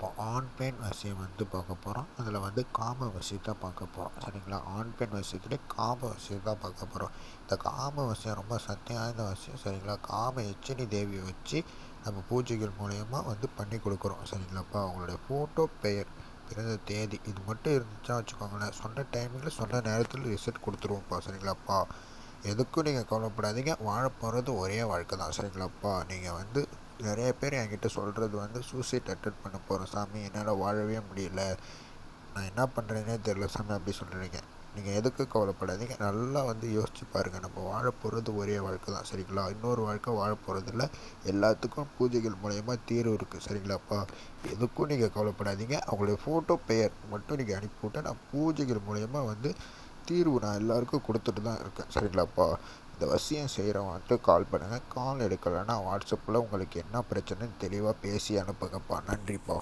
இப்போ ஆண் பெண் வசியம் வந்து பார்க்க போகிறோம். அதில் வந்து காம வசியத்தை பார்க்க போகிறோம். சரிங்களா? ஆண் பெண் வசியத்துலேயே காம வசியம் தான் பார்க்க போகிறோம். இந்த காம வசியம் ரொம்ப சக்தி வாய்ந்த வசியம். சரிங்களா? காம எச்சினி தேவியை வச்சு நம்ம பூஜைகள் மூலயமா வந்து பண்ணி கொடுக்குறோம். சரிங்களாப்பா? அவங்களுடைய ஃபோட்டோ, பெயர், பிறந்த தேதி இது மட்டும் இருந்துச்சா வச்சுக்கோங்களேன், சொன்ன டைமிங்கில் சொன்ன நேரத்தில் ரிசல்ட் கொடுத்துருவோம்ப்பா. சரிங்களாப்பா? எதுக்கும் நீங்கள் கவலைப்படாதீங்க. வாழ போகிறது ஒரே வாழ்க்கை தான். சரிங்களாப்பா? நீங்கள் வந்து நிறைய பேர் என்கிட்ட சொல்கிறது வந்து சூசைட் அட்டன் பண்ண போகிறேன் சாமி, என்னால் வாழவே முடியல, நான் என்ன பண்ணுறேனே தெரில சாமி அப்படி சொல்கிறீங்க. நீங்கள் எதுக்கு கவலைப்படாதீங்க. நல்லா வந்து யோசிச்சு பாருங்கள். நம்ம வாழ போகிறது ஒரே வாழ்க்கை தான். சரிங்களா? இன்னொரு வாழ்க்கை வாழ போகிறதில்ல. எல்லாத்துக்கும் பூஜைகள் மூலயமா தீர்வு இருக்குது. சரிங்களாப்பா? எதுக்கும் நீங்கள் கவலைப்படாதீங்க. அவங்களுடைய ஃபோட்டோ, பெயர் மட்டும் நீங்கள் அனுப்பிவிட்டு நான் பூஜைகள் மூலயமா வந்து தீர்வு நான் எல்லாருக்கும் கொடுத்துட்டு தான் இருக்கேன். சரிங்களாப்பா? இந்த வசியம் செய்கிறவன்ட்டு கால் பண்ணுங்கள். கால் எடுக்கலைன்னா வாட்ஸ்அப்பில் உங்களுக்கு என்ன பிரச்சனைன்னு தெளிவாக பேசி அனுப்புங்கப்பா. நன்றிப்பா.